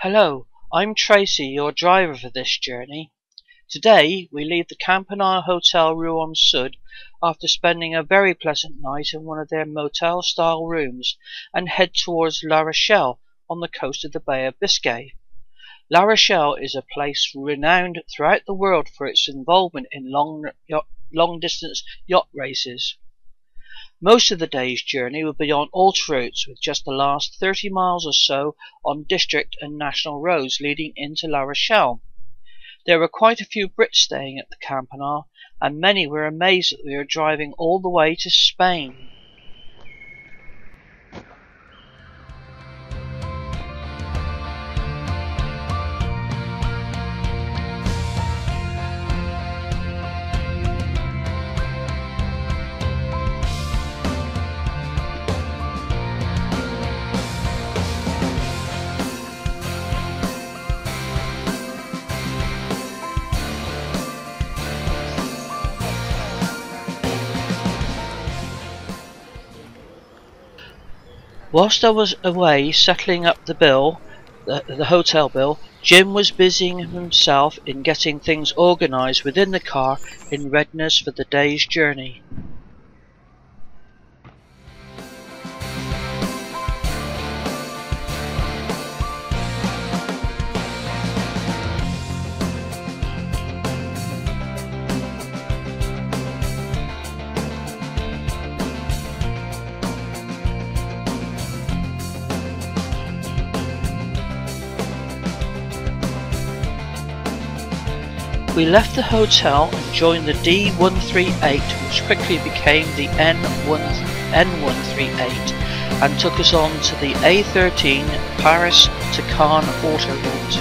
Hello, I'm Tracey, your driver for this journey. Today we leave the Campanile Hotel Rouen Sud after spending a very pleasant night in one of their motel-style rooms and head towards La Rochelle on the coast of the Bay of Biscay. La Rochelle is a place renowned throughout the world for its involvement in long-distance yacht races. Most of the day's journey will be on autoroutes, with just the last 30 miles or so on district and national roads leading into La Rochelle. There were quite a few Brits staying at the Campanile, and many were amazed that we were driving all the way to Spain. Whilst I was away settling up the bill, the hotel bill, Jim was busying himself in getting things organised within the car in readiness for the day's journey. We left the hotel and joined the D138, which quickly became the N138 and took us on to the A13 Paris to Cannes autoroute.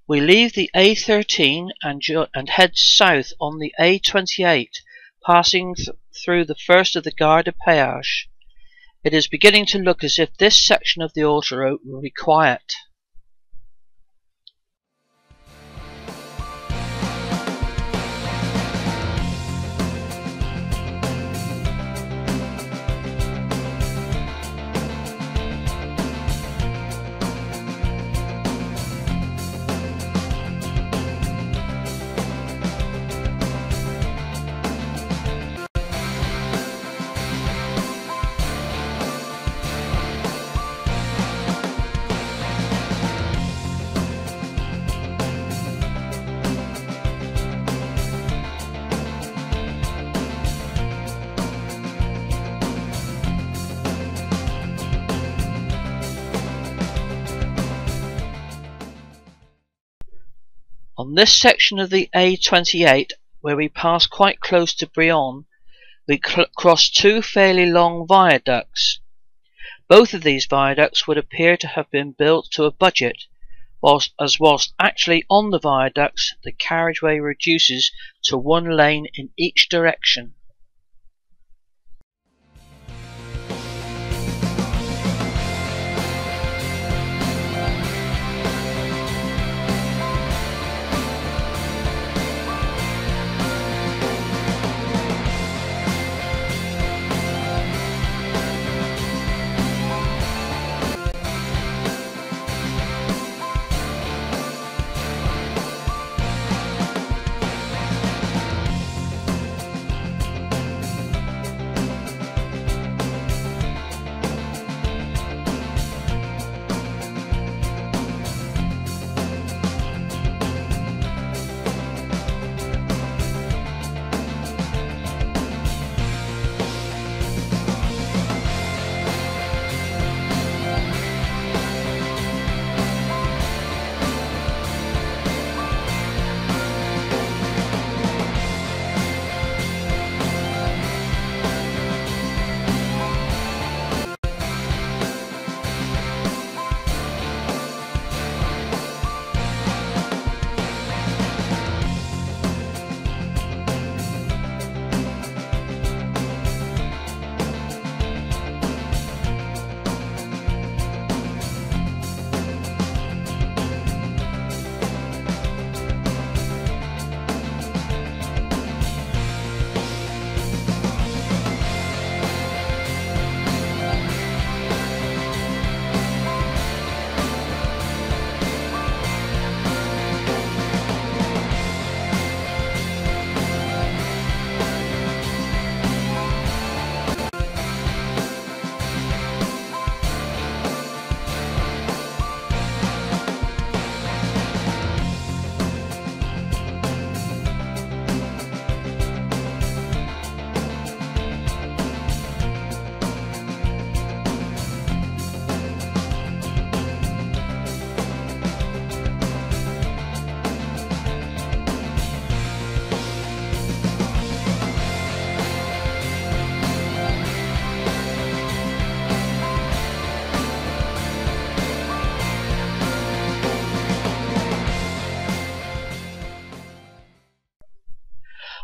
We leave the A13 and head south on the A28, passing through the first of the Gare de Péage. It is beginning to look as if this section of the autoroute will be quiet. On this section of the A28, where we pass quite close to Brion, we cross two fairly long viaducts. Both of these viaducts would appear to have been built to a budget, whilst actually on the viaducts the carriageway reduces to one lane in each direction.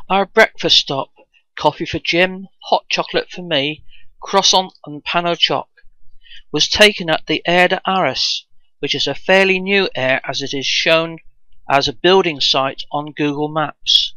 Our breakfast stop, coffee for Jim, hot chocolate for me, croissant and pan au choc, was taken at the Aire de Arras, which is a fairly new aire as it is shown as a building site on Google Maps.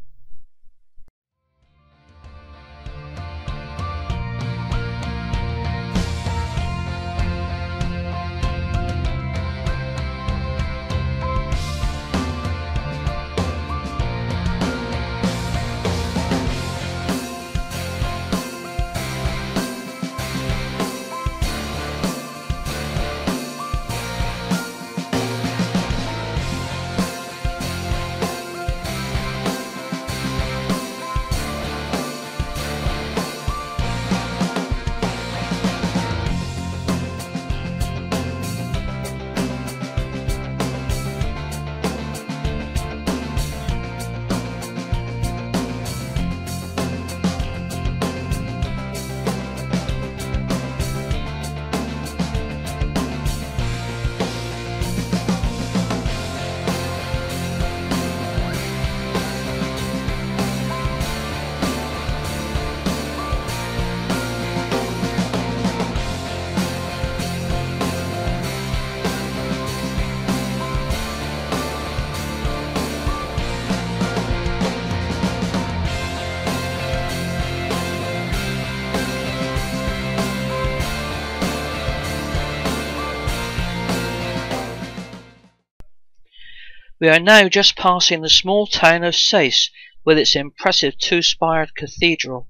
We are now just passing the small town of Sais with its impressive two-spired cathedral.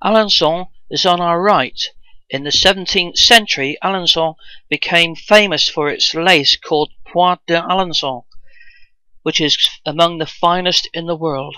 Alençon is on our right. In the 17th century, Alençon became famous for its lace called Point d'Alençon, which is among the finest in the world.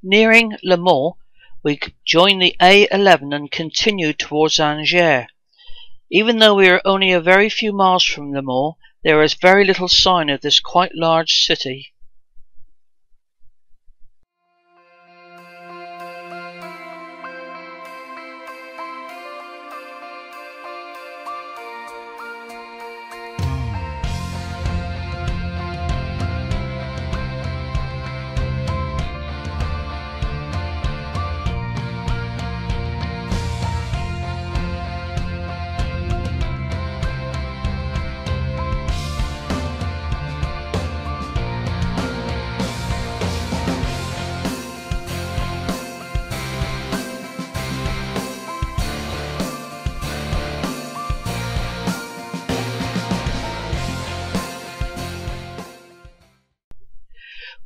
Nearing Le Mans, We joined the A11 and continued towards Angers. Even though we are only a very few miles from them all, there is very little sign of this quite large city.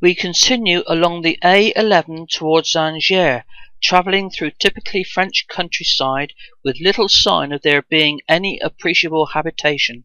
We continue along the A11 towards Angers, travelling through typically French countryside with little sign of there being any appreciable habitation.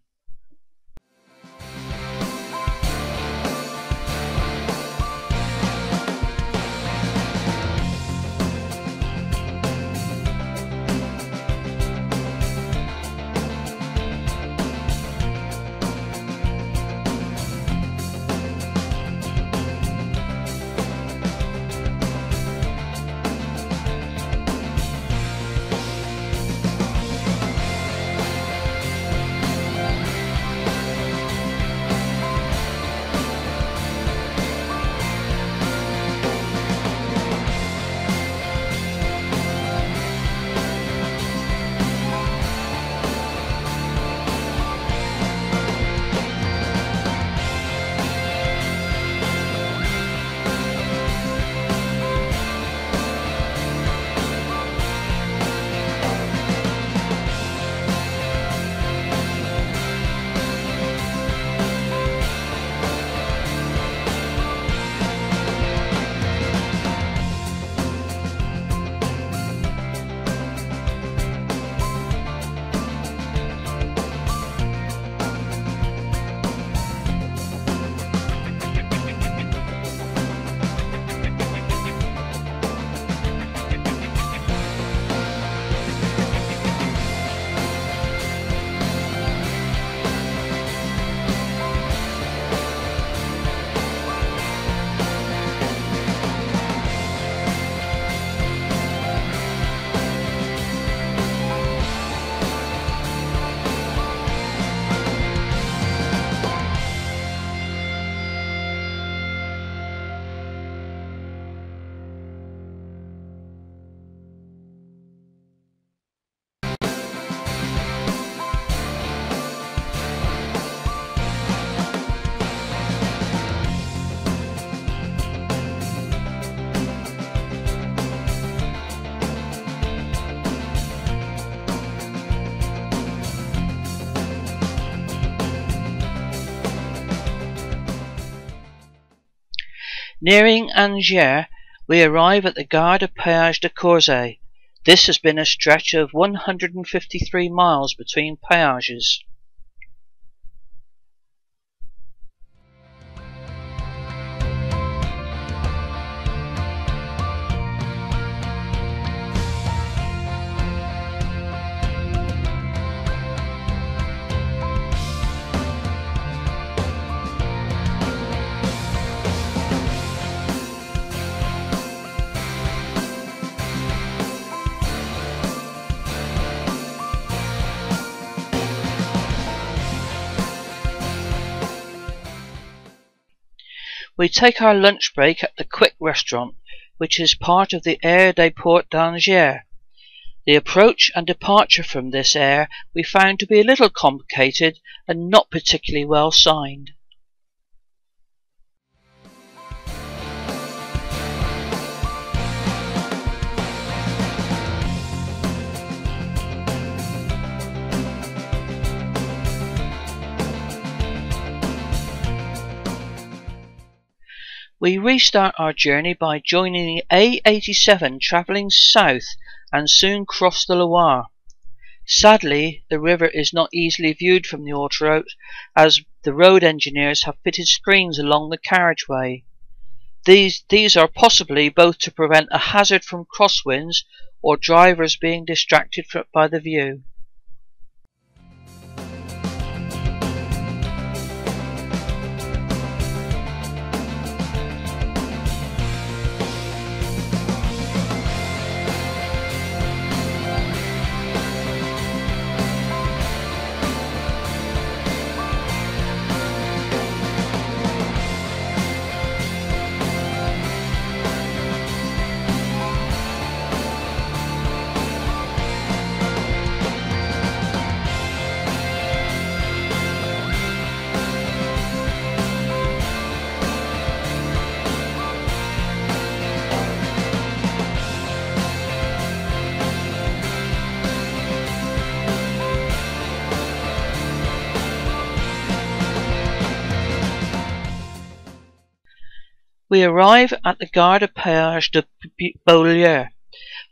Nearing Angers, we arrive at the Gare de Péage de Courset. This has been a stretch of 153 miles between péages. We take our lunch break at the Quick restaurant, which is part of the Aire des Ports d'Angers. The approach and departure from this aire we found to be a little complicated and not particularly well signed. We restart our journey by joining the A87 travelling south and soon cross the Loire. Sadly, the river is not easily viewed from the autoroute as the road engineers have fitted screens along the carriageway. These are possibly both to prevent a hazard from crosswinds or drivers being distracted by the view. We arrive at the Gare de Péage de Beaulieu.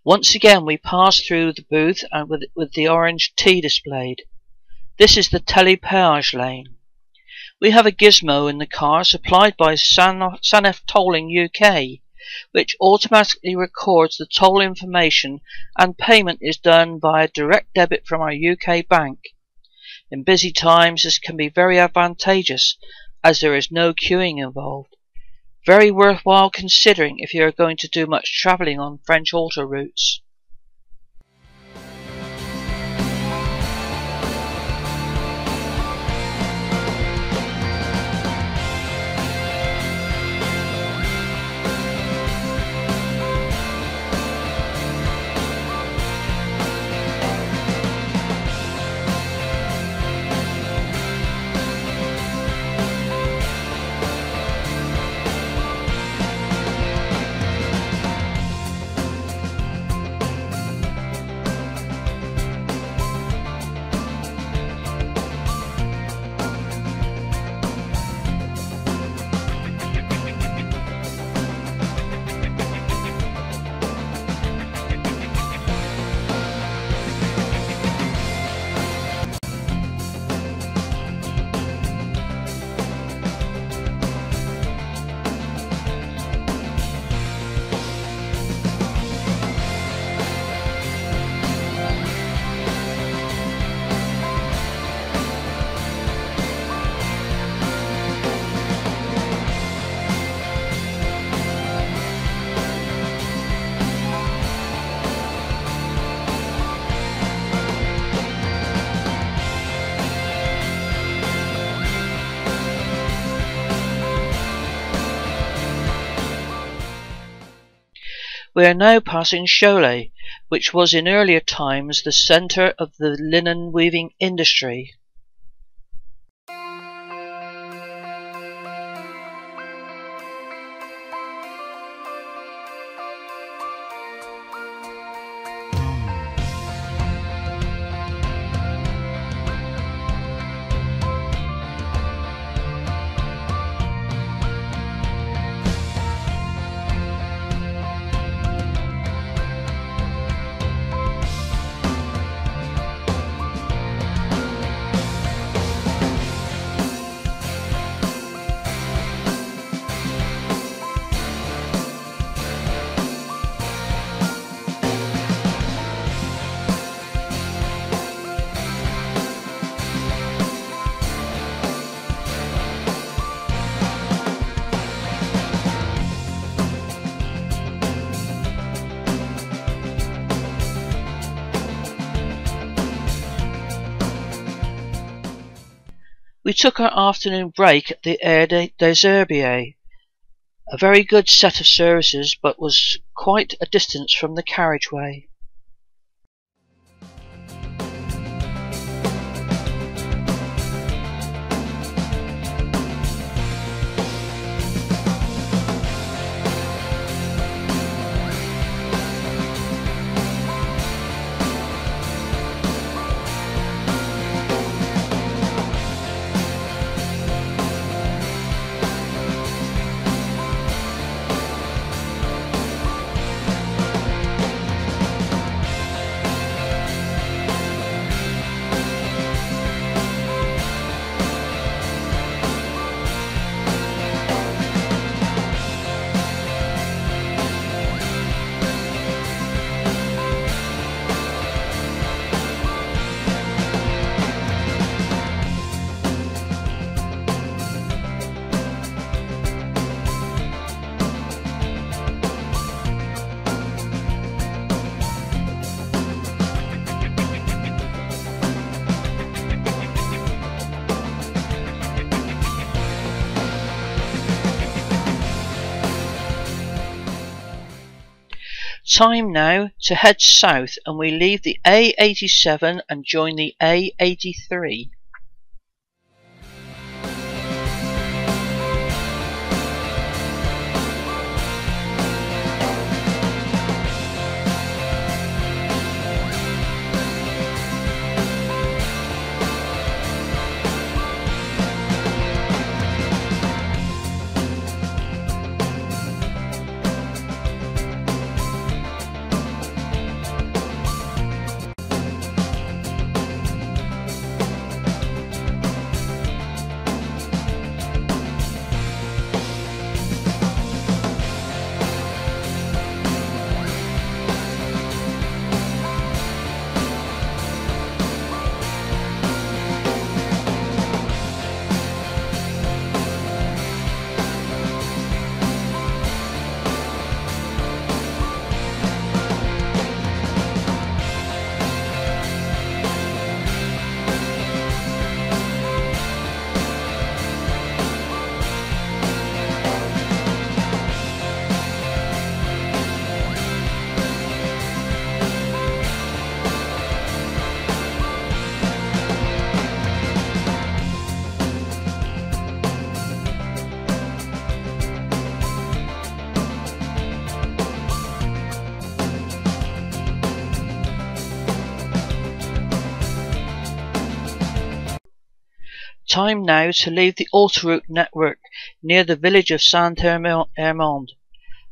Once again we pass through the booth and with the orange T displayed. This is the télépéage lane. We have a gizmo in the car supplied by Sanef Tolling UK, which automatically records the toll information, and payment is done via direct debit from our UK bank. In busy times this can be very advantageous as there is no queuing involved. Very worthwhile considering if you are going to do much travelling on French autoroutes. We are now passing Cholet, which was in earlier times the centre of the linen weaving industry. We took our afternoon break at the Aire des Herbiers, a very good set of services, but was quite a distance from the carriageway. Time now to head south, and we leave the A87 and join the A83. Time now to leave the autoroute network near the village of Saint-Hermond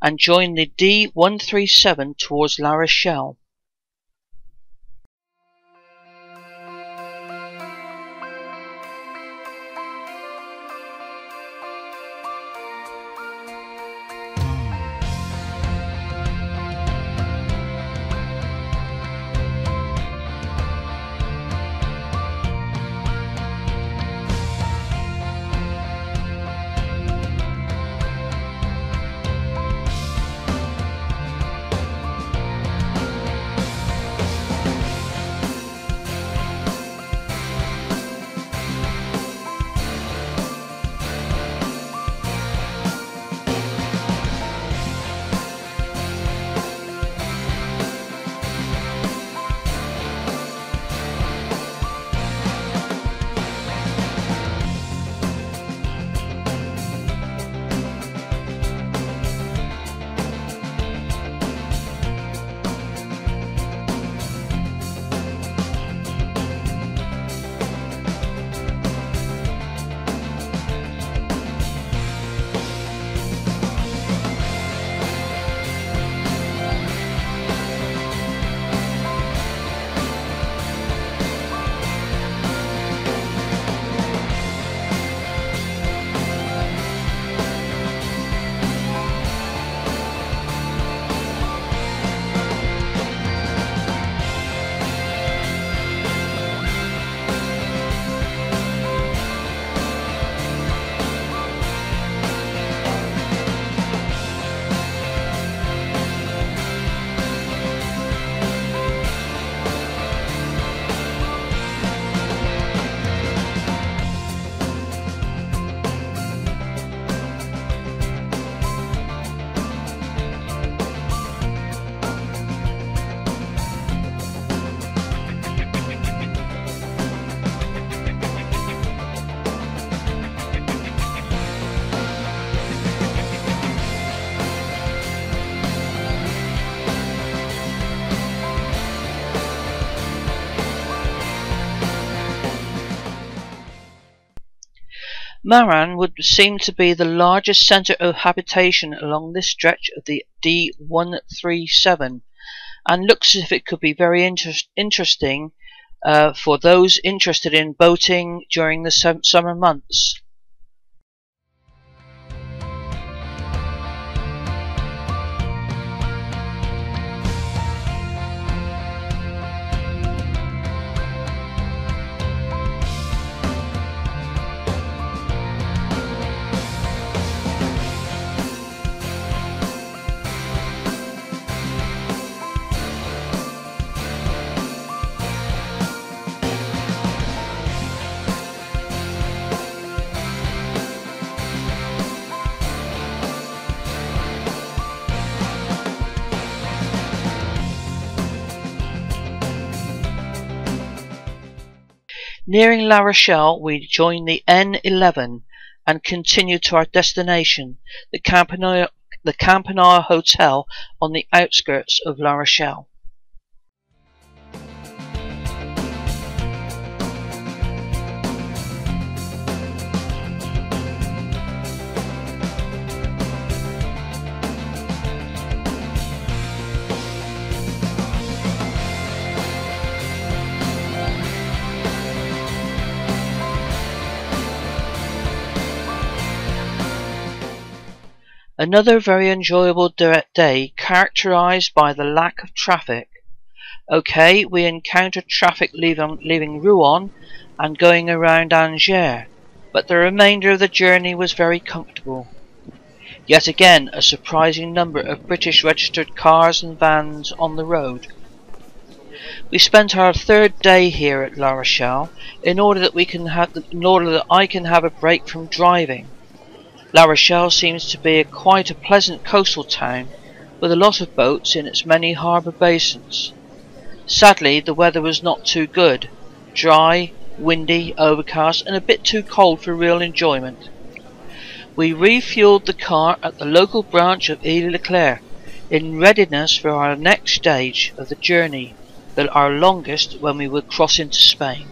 and join the D137 towards La Rochelle. Maran would seem to be the largest centre of habitation along this stretch of the D137, and looks as if it could be very interesting for those interested in boating during the summer months. Nearing La Rochelle, we joined the N11 and continued to our destination, the Campanile Hotel on the outskirts of La Rochelle. Another very enjoyable day, characterized by the lack of traffic. Okay, we encountered traffic leaving Rouen and going around Angers, but the remainder of the journey was very comfortable. Yet again, a surprising number of British registered cars and vans on the road. We spent our third day here at La Rochelle in order that I can have a break from driving. La Rochelle seems to be quite a pleasant coastal town with a lot of boats in its many harbour basins. Sadly, the weather was not too good, dry, windy, overcast and a bit too cold for real enjoyment. We refuelled the car at the local branch of Ile-le-Claire in readiness for our next stage of the journey, our longest when we would cross into Spain.